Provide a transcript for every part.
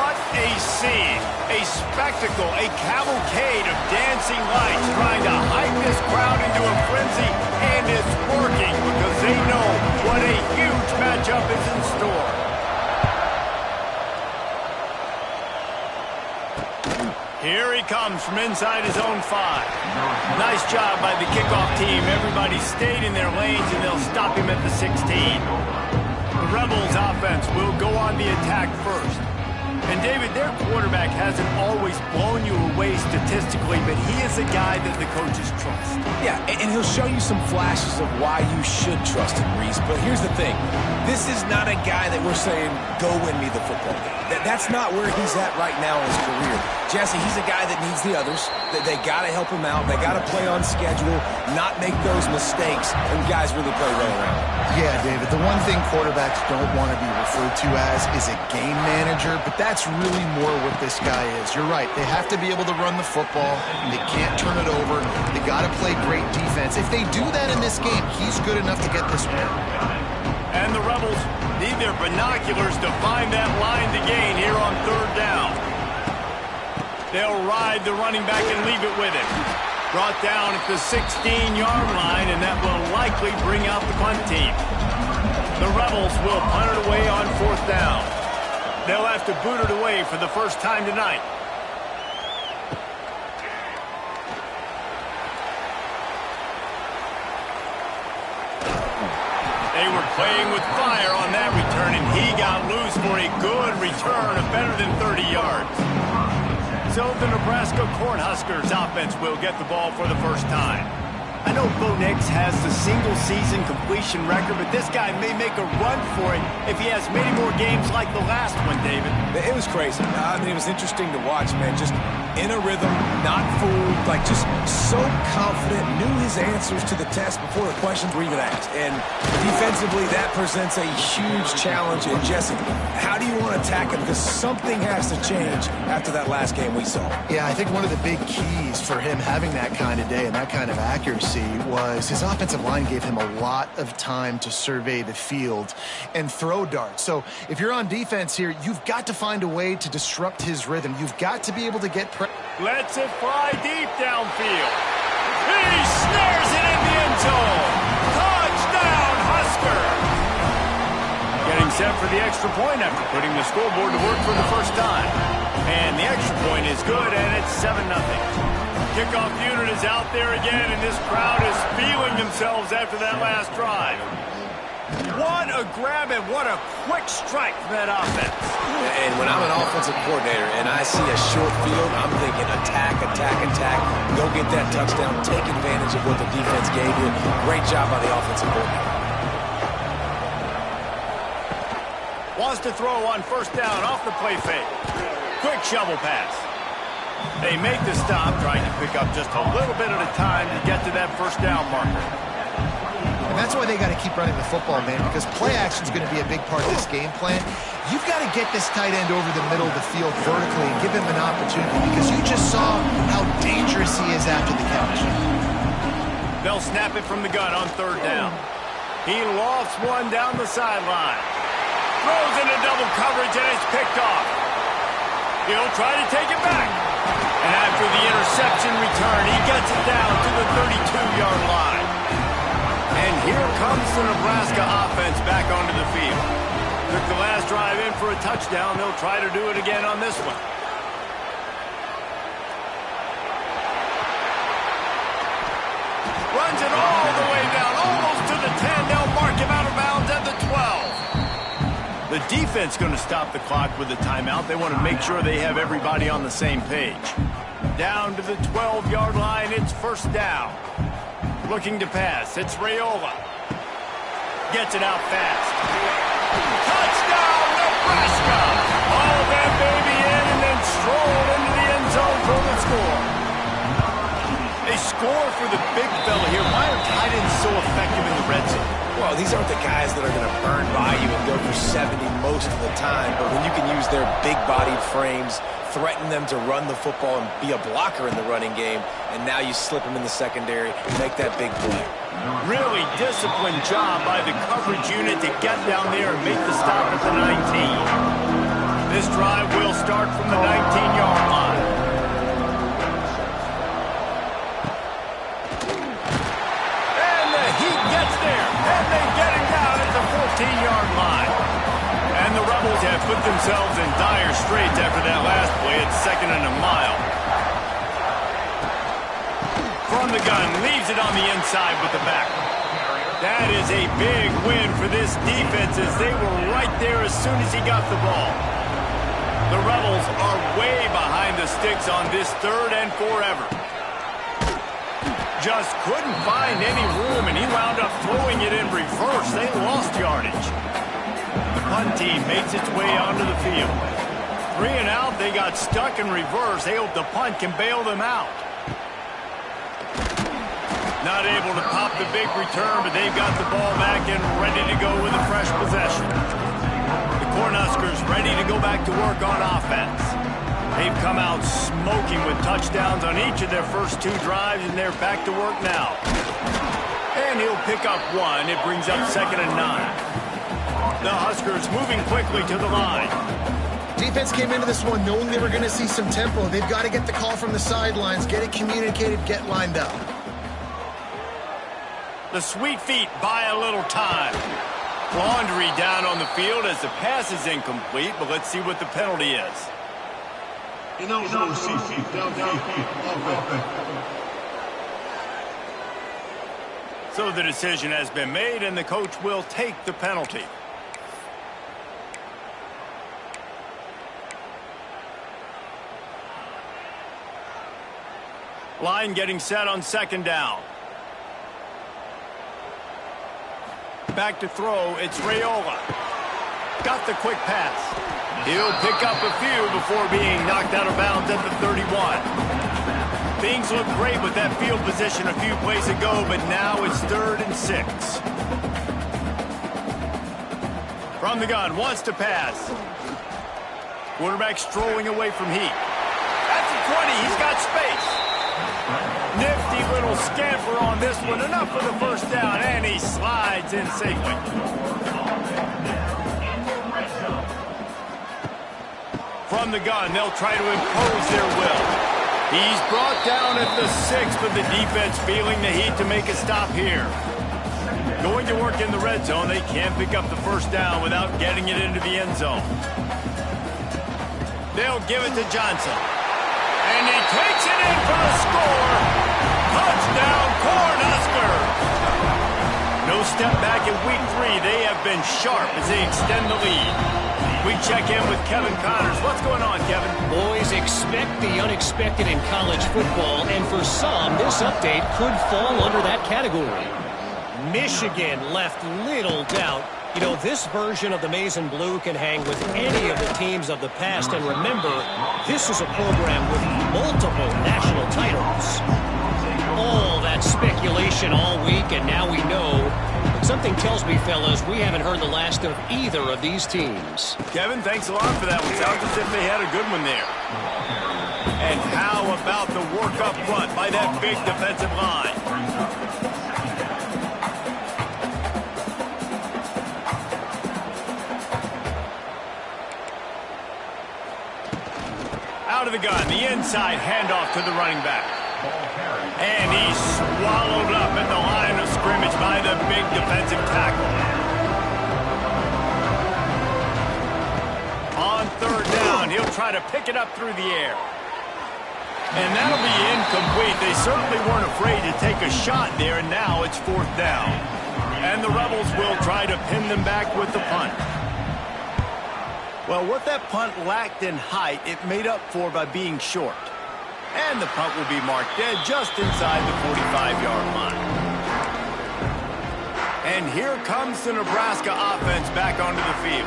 What a scene, a spectacle, a cavalcade of dancing lights trying to hype this crowd into a frenzy, and it's working because they know what a huge matchup is in store. Here he comes from inside his own 5. Nice job by the kickoff team. Everybody stayed in their lanes, and they'll stop him at the 16. The Rebels offense will go on the attack first. And, David, their quarterback hasn't always blown you away statistically, but he is a guy that the coaches trust. Yeah, and he'll show you some flashes of why you should trust him, Reese. But here's the thing. This is not a guy that we're saying, go win me the football game. That's not where he's at right now in his career. Jesse, he's a guy that needs the others. They got to help him out. They got to play on schedule, not make those mistakes, and guys really play right around. Yeah, David, the one thing quarterbacks don't want to be referred to as is a game manager, but that's really more what this guy is. You're right. They have to be able to run the football. They can't turn it over. They got to play great defense. If they do that in this game, he's good enough to get this win. And the Rebels need their binoculars to find that line to gain here on 3rd down. They'll ride the running back and leave it with him. Brought down at the 16-yard line, and that will likely bring out the punt team. The Rebels will punt it away on 4th down. They'll have to boot it away for the first time tonight. They were playing with fire on that return, and he got loose for a good return of better than 30 yards. So the Nebraska Cornhuskers offense will get the ball for the first time. I know Bo Nix has the single-season completion record, but this guy may make a run for it if he has many more games like the last one, David. It was crazy. I mean, it was interesting to watch, man. Just in a rhythm, not fooled, like just so confident, knew his answers to the test before the questions were even asked. And defensively, that presents a huge challenge. And Jesse, how do you want to attack it? Because something has to change after that last game we saw. Yeah, I think one of the big keys for him having that kind of day and that kind of accuracy was his offensive line gave him a lot of time to survey the field and throw darts. So if you're on defense here, you've got to find a way to disrupt his rhythm. You've got to be able to get Lets it fly deep downfield. He snares it in the end zone. Touchdown, Husker! Getting set for the extra point after putting the scoreboard to work for the first time. And the extra point is good, and it's 7-0. Kickoff unit is out there again, and this crowd is feeling themselves after that last drive. What a grab and what a quick strike from that offense. And when I'm an offensive coordinator and I see a short field, I'm thinking attack, attack, attack. Go get that touchdown. Take advantage of what the defense gave you. Great job by the offensive coordinator. Wants to throw on 1st down off the play fake. Quick shovel pass. They make the stop, trying to pick up just a little bit at a time to get to that 1st down marker. And that's why they got to keep running the football, man, because play action is going to be a big part of this game plan. You've got to get this tight end over the middle of the field vertically and give him an opportunity because you just saw how dangerous he is after the catch. They'll snap it from the gun on 3rd down. He lofts one down the sideline. Throws into double coverage, and it's picked off. He'll try to take it back. And after the interception return, he gets it down to the 32-yard line. And here comes the Nebraska offense back onto the field. Took the last drive in for a touchdown. They'll try to do it again on this one. Runs it all the way down, almost to the 10. They'll mark him out of bounds at the 12. The defense going to stop the clock with a timeout. They want to make sure they have everybody on the same page. Down to the 12-yard line, it's 1st down. Looking to pass, it's Raiola. Gets it out fast. Touchdown, Nebraska! All that baby in and then stroll into the end zone for the score. They score for the big fella here. Why are tight ends so effective in the red zone? Well, these aren't the guys that are going to burn by you and go for 70 most of the time, but when you can use their big-bodied frames, threaten them to run the football and be a blocker in the running game, and now you slip them in the secondary and make that big play. Really disciplined job by the coverage unit to get down there and make the stop at the 19. This drive will start from the 19-yard line. And the Heat gets there, and they get him down at the 14-yard line. And the Rebels have put themselves in dire straits after that last play. It's 2nd and a mile. From the gun, leaves it on the inside with the back. That is a big win for this defense as they were right there as soon as he got the ball. The Rebels are way behind the sticks on this 3rd and forever. Just couldn't find any room, and he wound up throwing it in reverse. They lost yardage. The punt team makes its way onto the field. 3 and out, they got stuck in reverse. They hope the punt can bail them out. Not able to pop the big return, but they've got the ball back and ready to go with a fresh possession. The Cornhuskers ready to go back to work on offense. They've come out smoking with touchdowns on each of their first 2 drives, and they're back to work now. And he'll pick up 1. It brings up 2nd and 9. The Huskers moving quickly to the line. Defense came into this one knowing they were going to see some tempo. They've got to get the call from the sidelines, get it communicated, get lined up. The Sweet Feet buy a little time. Laundry down on the field as the pass is incomplete, but let's see what the penalty is. So the decision has been made, and the coach will take the penalty. Line getting set on 2nd down. Back to throw, it's Raiola. Got the quick pass. He'll pick up a few before being knocked out of bounds at the 31. Things look great with that field position a few plays ago, but now it's 3rd and 6. From the gun, wants to pass. Quarterback strolling away from Heat. At the 20, he's got space. Nifty little scamper on this one. Enough for the first down, and he slides in safely. From the gun, they'll try to impose their will. He's brought down at the 6, but the defense feeling the heat to make a stop here. Going to work in the red zone. They can't pick up the first down without getting it into the end zone. They'll give it to Johnson. And he takes it in for the score. Touchdown, Cornhuskers. No step back in week 3. They have been sharp as they extend the lead. We check in with Kevin Connors. What's going on, Kevin? Boys, expect the unexpected in college football, and for some, this update could fall under that category. Michigan left little doubt. You know, this version of the Maize and Blue can hang with any of the teams of the past, and remember, this is a program with multiple national titles. All that speculation all week, and now we know. But something tells me, fellas, we haven't heard the last of either of these teams. Kevin, thanks a lot for that one. Sounds as if they had a good one there. And how about the work up front by that big defensive line? Out of the gun, the inside handoff to the running back. And he's swallowed up at the line of scrimmage by the big defensive tackle. On 3rd down, he'll try to pick it up through the air. And that'll be incomplete. They certainly weren't afraid to take a shot there, and now it's 4th down. And the Rebels will try to pin them back with the punt. Well, what that punt lacked in height, it made up for by being short. And the punt will be marked dead just inside the 45-yard line. And here comes the Nebraska offense back onto the field.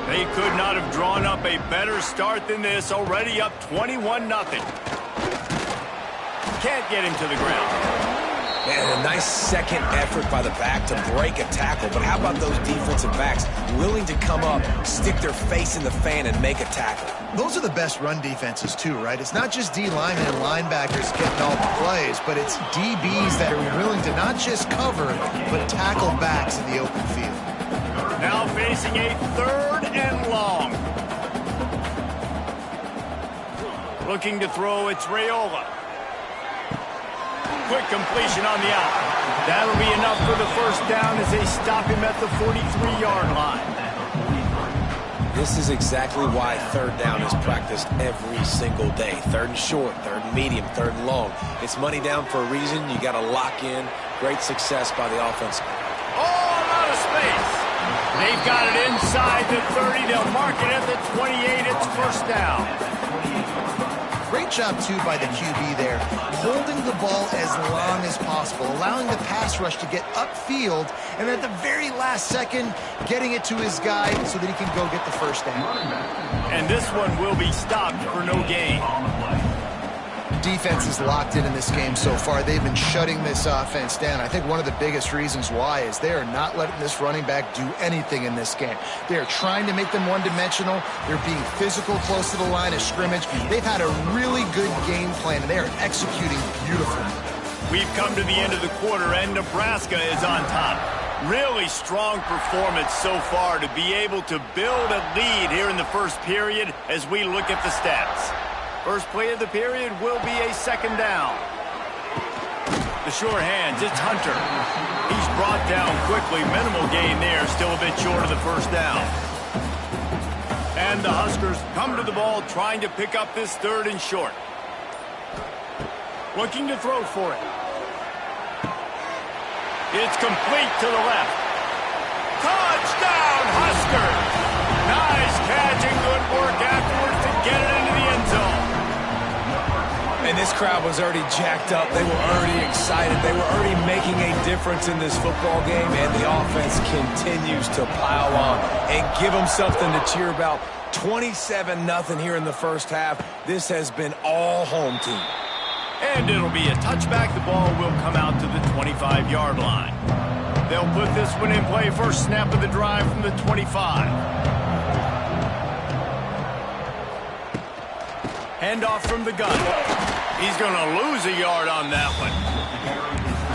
They could not have drawn up a better start than this, already up 21-0. Can't get him to the ground. Man, a nice second effort by the back to break a tackle. But how about those defensive backs willing to come up, stick their face in the fan, and make a tackle? Those are the best run defenses, too, right? It's not just D linemen and linebackers getting all the plays, but it's DBs that are willing to not just cover, but tackle backs in the open field. Now facing a 3rd and long. Looking to throw, it's Raiola. Quick completion on the out. That'll be enough for the first down as they stop him at the 43-yard line. This is exactly why third down is practiced every single day. Third and short, third and medium, third and long. It's money down for a reason. You got to lock in. Great success by the offense. All out of space. They've got it inside the 30. They'll mark it at the 28. It's first down. Great job, too, by the QB there, holding the ball as long as possible, allowing the pass rush to get upfield, and at the very last second, getting it to his guy so that he can go get the first down. And this one will be stopped for no gain. Defense is locked in this game so far. They've been shutting this offense down. I think one of the biggest reasons why is they are not letting this running back do anything in this game. They are trying to make them one-dimensional. They're being physical close to the line of scrimmage. They've had a really good game plan, and they are executing beautifully. We've come to the end of the quarter, and Nebraska is on top. Really strong performance so far to be able to build a lead here in the first period as we look at the stats. First play of the period will be a second down. The sure hands, it's Hunter. He's brought down quickly. Minimal gain there, still a bit short of the first down. And the Huskers come to the ball trying to pick up this third and short. Looking to throw for it. It's complete to the left. Touchdown, Huskers! Nice catch and good work afterwards to get it into the end zone. And this crowd was already jacked up. They were already excited. They were already making a difference in this football game, and the offense continues to pile on and give them something to cheer about. 27-0 here in the first half. This has been all home team. And it'll be a touchback. The ball will come out to the 25-yard line. They'll put this one in play. First snap of the drive from the 25. Handoff from the gun. He's going to lose a yard on that one.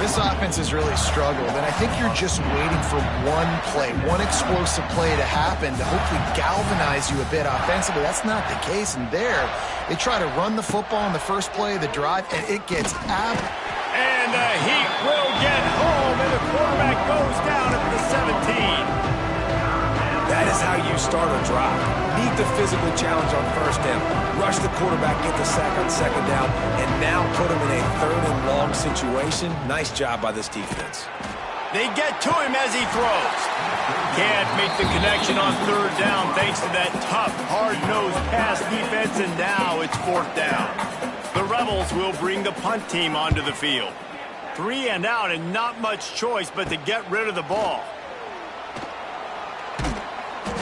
This offense has really struggled, and I think you're just waiting for one play, one explosive play to happen to hopefully galvanize you a bit offensively. That's not the case, and there, they try to run the football in the first play of the drive, and it gets out. And the Heat will get home, and the quarterback goes down at the 17. That is how you start a drive. Meet the physical challenge on first down. Rush the quarterback, get the sack on second down, and now put him in a third and long situation. Nice job by this defense. They get to him as he throws. Can't make the connection on third down thanks to that tough, hard-nosed pass defense, and now it's fourth down. The Rebels will bring the punt team onto the field. 3 and out and not much choice but to get rid of the ball.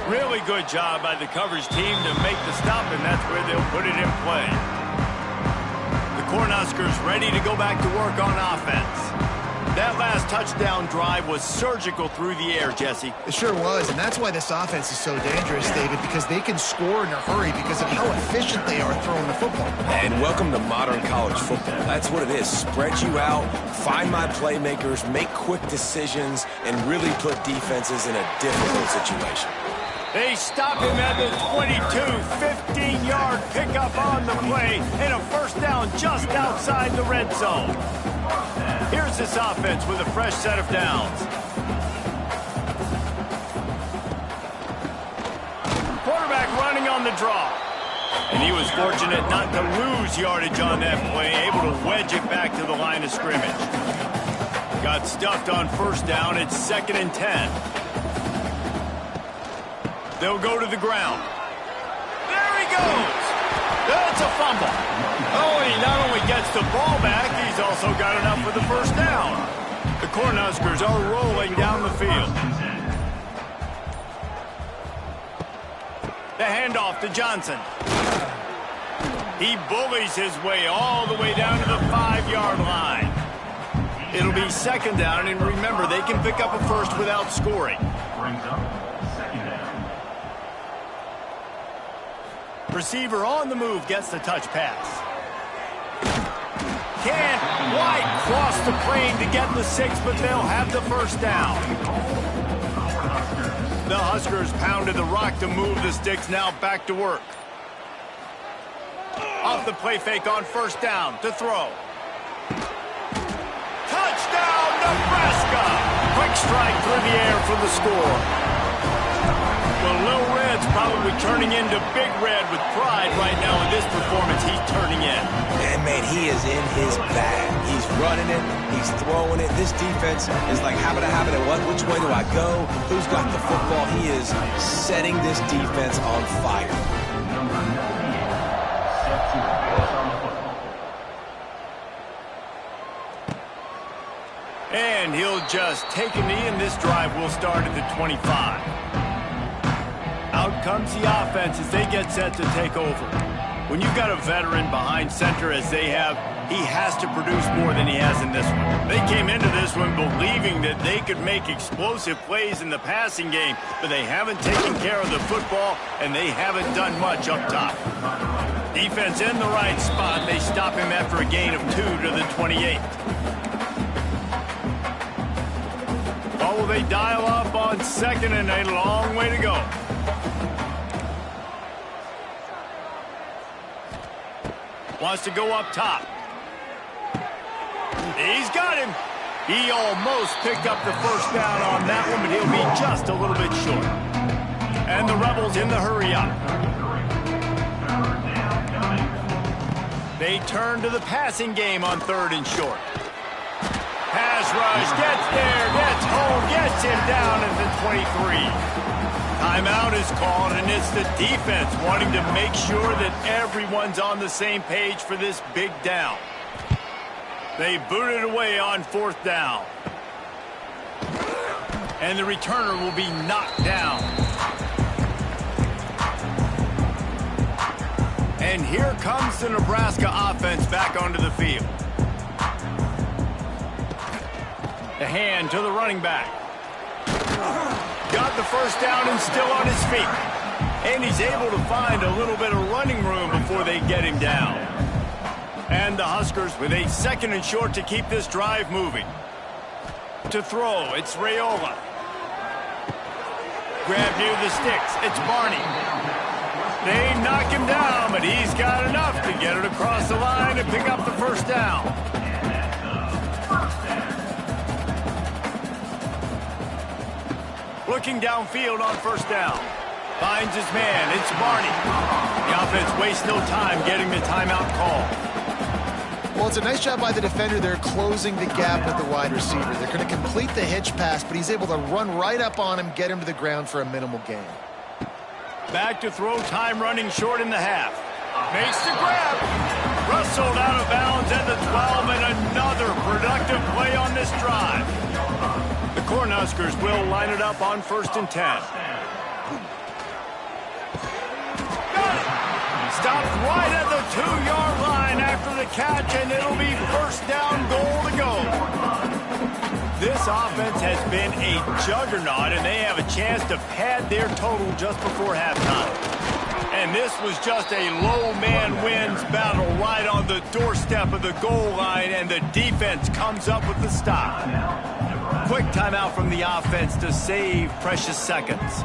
Really good job by the coverage team to make the stop, and that's where they'll put it in play. The Cornhuskers ready to go back to work on offense. That last touchdown drive was surgical through the air, Jesse. It sure was, and that's why this offense is so dangerous, David, because they can score in a hurry because of how efficient they are throwing the football. And welcome to modern college football. That's what it is. Spread you out, find my playmakers, make quick decisions, and really put defenses in a difficult situation. They stop him at the 22, 15-yard pickup on the play, and a first down just outside the red zone. Here's this offense with a fresh set of downs. Quarterback running on the draw. And he was fortunate not to lose yardage on that play, able to wedge it back to the line of scrimmage. Got stuffed on first down. It's 2nd and 10. They'll go to the ground. There he goes. That's a fumble. Oh, and he not only gets the ball back, he's also got enough for the first down. The Cornhuskers are rolling down the field. The handoff to Johnson. He bullies his way all the way down to the 5-yard line. It'll be 2nd down, and remember, they can pick up a first without scoring. Receiver on the move gets the touch pass. Can't quite cross the plane to get the 6, but they'll have the first down. The Huskers pounded the rock to move the sticks, now back to work. Off the play fake on first down to throw. Touchdown, Nebraska! Quick strike through the air for the score. Well, Little Red's probably turning into Big Red with pride right now in this performance he's turning in. And, man, he is in his bag. He's running it. He's throwing it. This defense is like, habit, which way do I go? Who's got the football? He is setting this defense on fire. And he'll just take a knee, and this drive will start at the 25. Out comes the offense as they get set to take over. When you've got a veteran behind center as they have, he has to produce more than he has in this one. They came into this one believing that they could make explosive plays in the passing game, but they haven't taken care of the football, and they haven't done much up top. Defense in the right spot. They stop him after a gain of 2 to the 28. Oh, will they dial up on second and a long way to go. Wants to go up top. He's got him. He almost picked up the first down on that one, but he'll be just a little bit short. And the Rebels in the hurry up. They turn to the passing game on 3rd and short. Pass rush, gets there, gets home, gets him down at the 23. Timeout is called, and it's the defense wanting to make sure that everyone's on the same page for this big down. They boot it away on 4th down. And the returner will be knocked down. And here comes the Nebraska offense back onto the field. The hand to the running back. Got the first down and still on his feet. And he's able to find a little bit of running room before they get him down. And the Huskers with a 2nd and short to keep this drive moving. To throw, it's Raiola. Grab near the sticks, it's Barney. They knock him down, but he's got enough to get it across the line and pick up the first down. Looking downfield on 1st down. Finds his man. It's Barney. The offense wastes no time getting the timeout call. Well, it's a nice job by the defender. They're closing the gap with the wide receiver. They're going to complete the hitch pass, but he's able to run right up on him, get him to the ground for a minimal gain. Back to throw, time running short in the half. Makes the grab. Rustled out of bounds at the 12, and another productive play on this drive. The Cornhuskers will line it up on 1st and 10. Got it. Stopped right at the 2-yard line after the catch, and it'll be 1st down, goal to go. This offense has been a juggernaut, and they have a chance to pad their total just before halftime. And this was just a low man wins battle right on the doorstep of the goal line, and the defense comes up with the stop. Quick timeout from the offense to save precious seconds.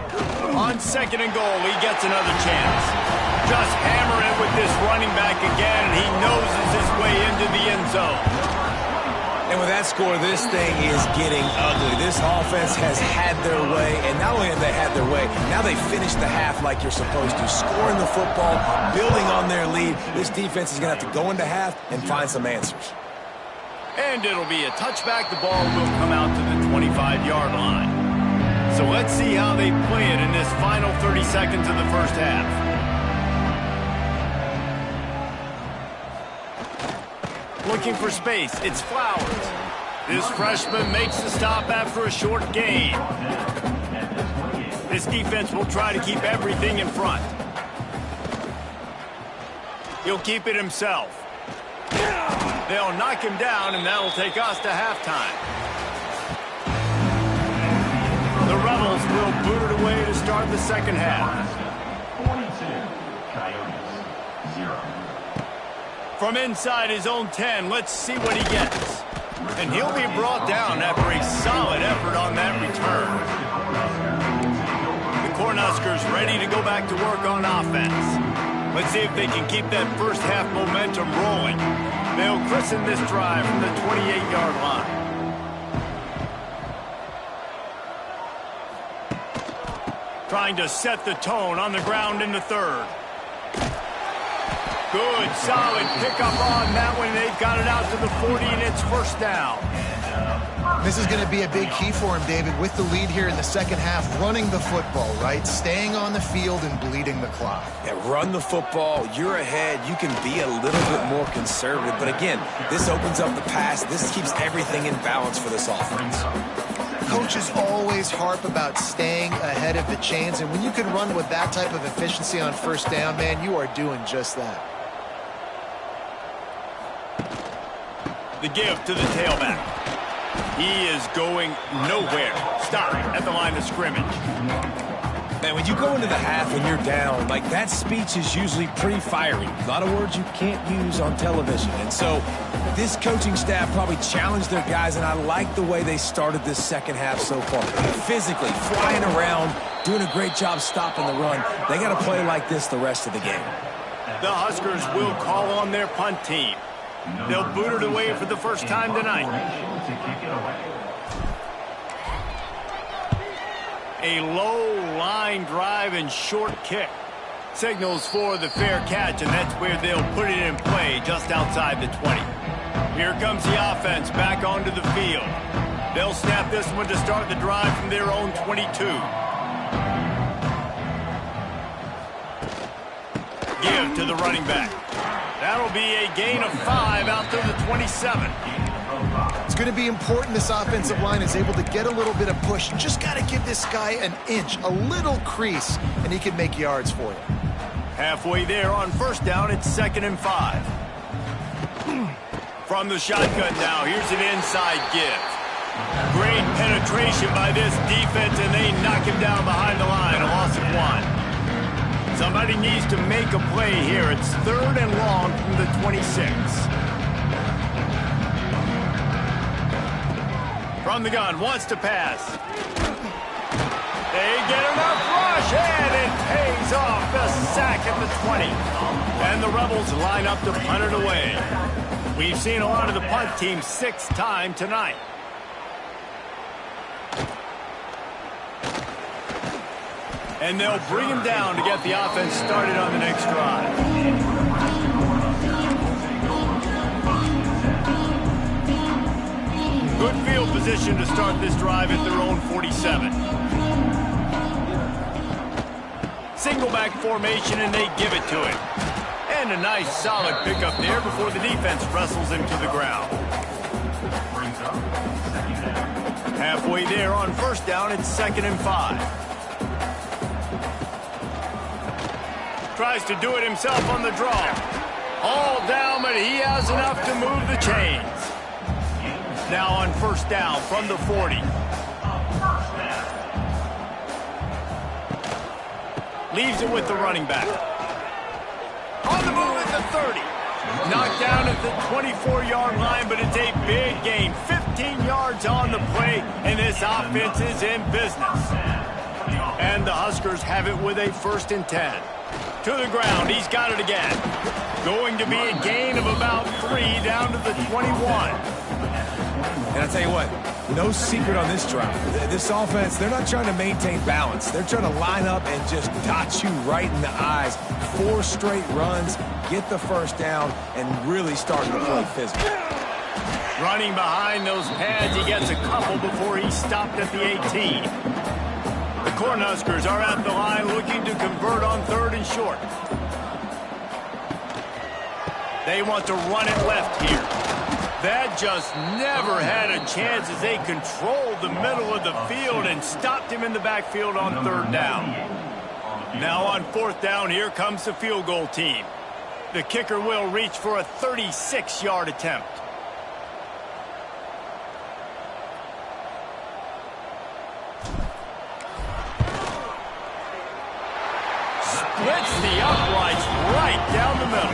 On 2nd and goal, he gets another chance. Just hammer it with this running back again, and he noses his way into the end zone. And with that score, this thing is getting ugly. This offense has had their way, and not only have they had their way, now they finished the half like you're supposed to, scoring the football, building on their lead. This defense is going to have to go into half and find some answers. And it'll be a touchback. The ball will come out to the 25-yard line. So let's see how they play it in this final 30 seconds of the first half. Looking for space, it's Flowers. This freshman makes the stop after a short gain. This defense will try to keep everything in front. He'll keep it himself. They'll knock him down, and that'll take us to halftime. The Rebels will boot it away to start the second half. 42, Coyotes, 0. From inside his own 10, let's see what he gets. And he'll be brought down after a solid effort on that return. The Cornhuskers ready to go back to work on offense. Let's see if they can keep that first half momentum rolling. They'll christen this drive from the 28-yard line. Trying to set the tone on the ground in the third. Good, solid pickup on that one. They've got it out to the 40, and it's first down. This is going to be a big key for him, David, with the lead here in the second half, running the football, right? Staying on the field and bleeding the clock. Yeah, run the football. You're ahead. You can be a little bit more conservative. But again, this opens up the pass. This keeps everything in balance for this offense. Coaches always harp about staying ahead of the chains, and when you can run with that type of efficiency on first down, man, you are doing just that. The give to the tailback. He is going nowhere. Stop at the line of scrimmage. Man, when you go into the half and you're down, like, that speech is usually pretty fiery. A lot of words you can't use on television. And so this coaching staff probably challenged their guys, and I like the way they started this second half so far. Physically, flying around, doing a great job stopping the run. They got to play like this the rest of the game. The Huskers will call on their punt team. They'll boot it away for the first time tonight. A low line drive and short kick. Signals for the fair catch, and that's where they'll put it in play just outside the 20. Here comes the offense back onto the field. They'll snap this one to start the drive from their own 22. Give to the running back. That'll be a gain of 5 out to the 27. It's going to be important this offensive line is able to get a little bit of push. You just got to give this guy an inch, a little crease, and he can make yards for you. Halfway there on first down, it's 2nd and 5. From the shotgun now, here's an inside give. Great penetration by this defense, and they knock him down behind the line, a loss of 1. Somebody needs to make a play here. It's 3rd and long from the 26. From the gun, wants to pass. They get enough rush, and it pays off. The sack at the 20. And the Rebels line up to punt it away. We've seen a lot of the punt team 6 times tonight. And they'll bring him down to get the offense started on the next drive. Good field position to start this drive at their own 47. Single back formation, and they give it to him. And a nice solid pickup there before the defense wrestles him to the ground. Halfway there on first down, it's 2nd and 5. Tries to do it himself on the draw. All down, but he has enough to move the chains. Now on first down from the 40. Leaves it with the running back. On the move at the 30. Knocked down at the 24-yard line, but it's a big gain. 15 yards on the play, and this offense is in business. And the Huskers have it with a 1st and 10. To the ground, he's got it again. Going to be a gain of about 3 down to the 21. And I tell you what, no secret on this drive. This offense, they're not trying to maintain balance. They're trying to line up and just dot you right in the eyes. 4 straight runs, get the first down, and really starting to play physical. Running behind those pads, he gets a couple before he stopped at the 18. The Cornhuskers are at the line looking to convert on 3rd and short. They want to run it left here. That just never had a chance as they controlled the middle of the field and stopped him in the backfield on 3rd down. Now on 4th down, here comes the field goal team. The kicker will reach for a 36-yard attempt. Splits the uprights right down the middle.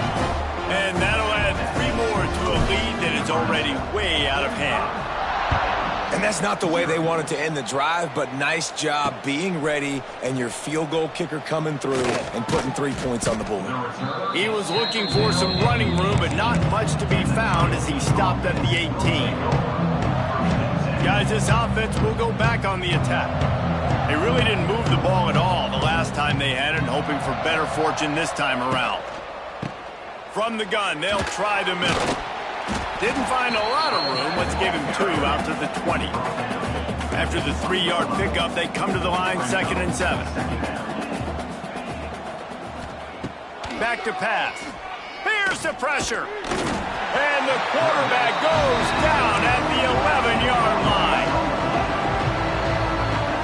And that'll add 3 more to a lead that is already way out of hand. And that's not the way they wanted to end the drive, but nice job being ready and your field goal kicker coming through and putting 3 points on the board. He was looking for some running room, but not much to be found as he stopped at the 18. Guys, this offense will go back on the attack. They really didn't move the ball at all the last time they had it, hoping for better fortune this time around. From the gun, they'll try the middle. Didn't find a lot of room. Let's give him 2 out to the 20. After the 3-yard pickup, they come to the line 2nd and 7. Back to pass. Here's the pressure. And the quarterback goes down at the 11-yard line.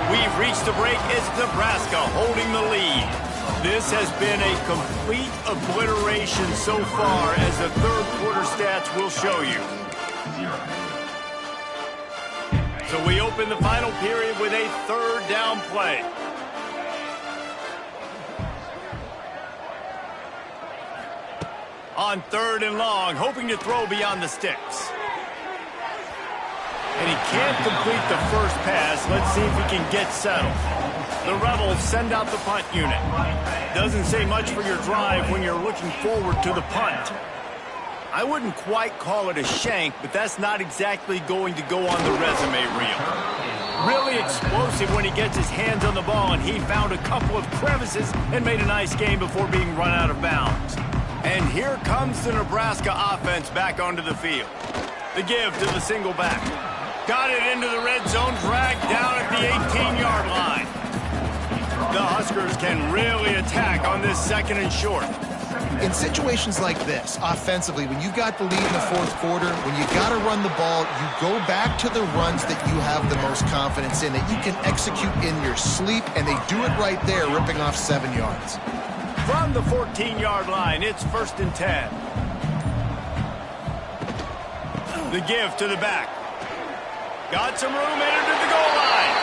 We've reached the break. It's Nebraska holding the lead. This has been a complete obliteration so far, as the third quarter stats will show you. So we open the final period with a 3rd down play. On 3rd and long, hoping to throw beyond the sticks. And he can't complete the first pass. Let's see if he can get settled. The Rebels send out the punt unit. Doesn't say much for your drive when you're looking forward to the punt. I wouldn't quite call it a shank, but that's not exactly going to go on the resume reel. Really explosive when he gets his hands on the ball, and he found a couple of crevices and made a nice game before being run out of bounds. And here comes the Nebraska offense back onto the field. The give to the single back. Got it into the red zone, dragged down at the 18-yard line. The Huskers can really attack on this 2nd and short. In situations like this, offensively, when you got the lead in the 4th quarter, when you got to run the ball, you go back to the runs that you have the most confidence in, that you can execute in your sleep, and they do it right there, ripping off 7 yards. From the 14-yard line, it's 1st and 10. The give to the back. Got some room, entered to the goal line.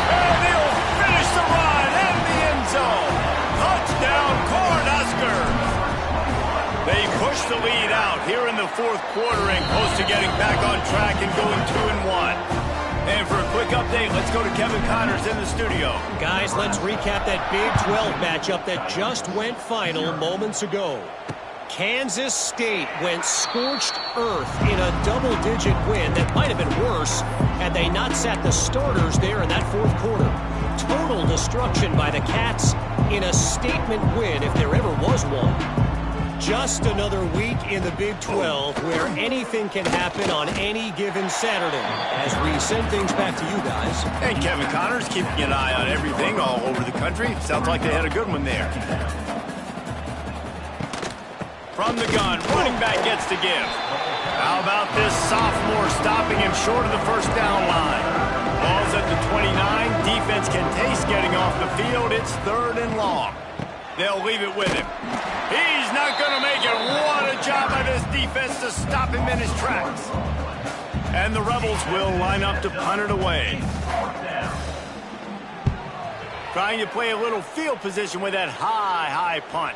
And they'll finish the run in the end zone. Touchdown, Cornhuskers. They push the lead out here in the 4th quarter and close to getting back on track and going 2-1. And for a quick update, let's go to Kevin Connors in the studio. Guys, let's recap that Big 12 matchup that just went final moments ago. Kansas State went scorched earth in a double-digit win that might have been worse had they not sat the starters there in that 4th quarter. Total destruction by the Cats in a statement win if there ever was one. Just another week in the Big 12 where anything can happen on any given Saturday. As we send things back to you guys. And Kevin Connors keeping an eye on everything all over the country. Sounds like they had a good one there. From the gun, running back gets to give. How about this sophomore stopping him short of the 1st down line? Ball's at the 29. Defense can taste getting off the field. It's 3rd and long. They'll leave it with him. He's not going to make it. What a job by this defense to stop him in his tracks. And the Rebels will line up to punt it away. Trying to play a little field position with that high punt.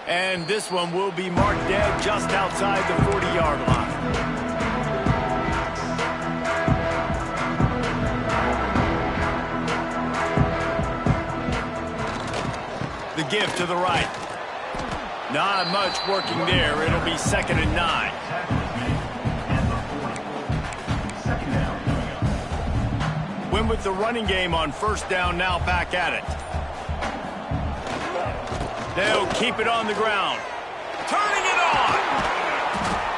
And this one will be marked dead just outside the 40-yard line. The give to the right. Not much working there. It'll be 2nd and 9. Win with the running game on 1st down, now back at it. They'll keep it on the ground. Turning it on.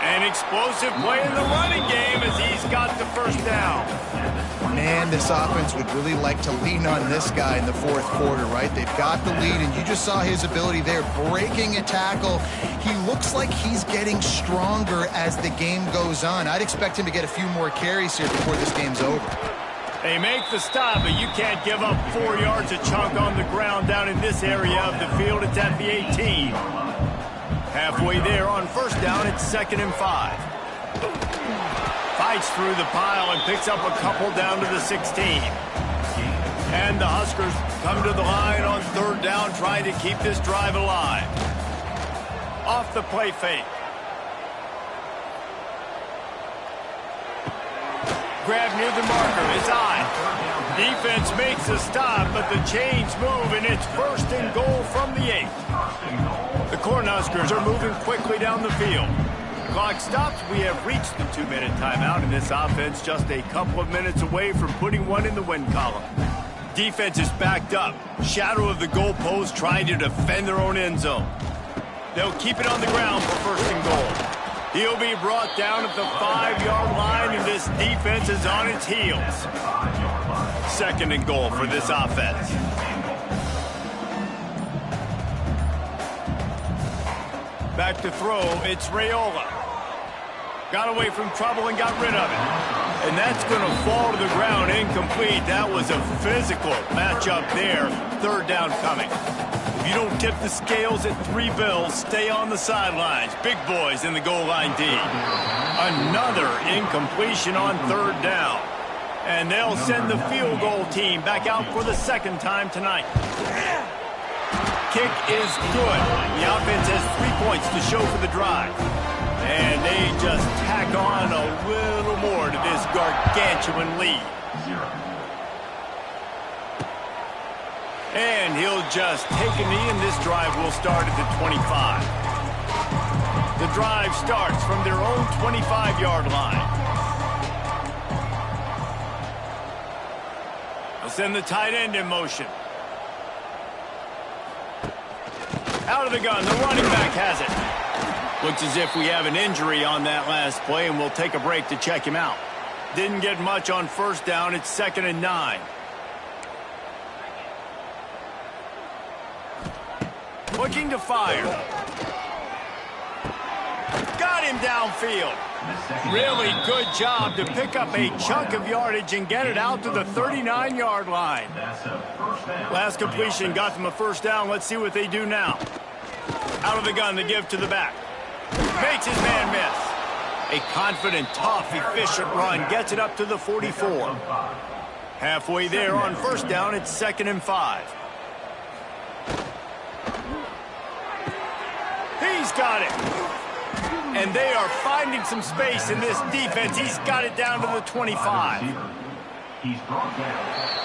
An explosive play in the running game as he's got the 1st down. Man, this offense would really like to lean on this guy in the 4th quarter, right? They've got the lead, and you just saw his ability there, breaking a tackle. He looks like he's getting stronger as the game goes on. I'd expect him to get a few more carries here before this game's over. They make the stop, but you can't give up 4 yards a chunk on the ground down in this area of the field. It's at the 18. Halfway there on 1st down, it's 2nd and 5. Fights through the pile and picks up a couple down to the 16. And the Huskers come to the line on 3rd down, trying to keep this drive alive. Off the play fake. Grab near the marker. It's on. Defense makes a stop, but the chains move, and it's 1st and goal from the 8. The Cornhuskers are moving quickly down the field. Clock stops. We have reached the 2-minute timeout, and this offense just a couple of minutes away from putting one in the win column. Defense is backed up. Shadow of the goalpost trying to defend their own end zone. They'll keep it on the ground for 1st and goal. He'll be brought down at the 5-yard line, and this defense is on its heels. 2nd and goal for this offense. Back to throw, it's Raiola. Got away from trouble and got rid of it. And that's going to fall to the ground incomplete. That was a physical matchup there. 3rd down coming. If you don't tip the scales at 3 bills, stay on the sidelines. Big boys in the goal line D. Another incompletion on 3rd down. And they'll send the field goal team back out for the 2nd time tonight. Kick is good. The offense has 3 points to show for the drive. And they just tack on a little more to this gargantuan lead. And he'll just take a knee, and this drive will start at the 25. The drive starts from their own 25-yard line. They'll send the tight end in motion. Out of the gun, the running back has it. Looks as if we have an injury on that last play, and we'll take a break to check him out. Didn't get much on 1st down. It's 2nd and 9. Looking to fire. Got him downfield. Really good job to pick up a chunk of yardage and get it out to the 39-yard line. Last completion got them a 1st down. Let's see what they do now. Out of the gun, the give to the back. Makes his man miss. A confident, tough, efficient run gets it up to the 44. Halfway there on 1st down, it's 2nd and 5. He's got it. And they are finding some space in this defense. He's got it down to the 25. He's brought down.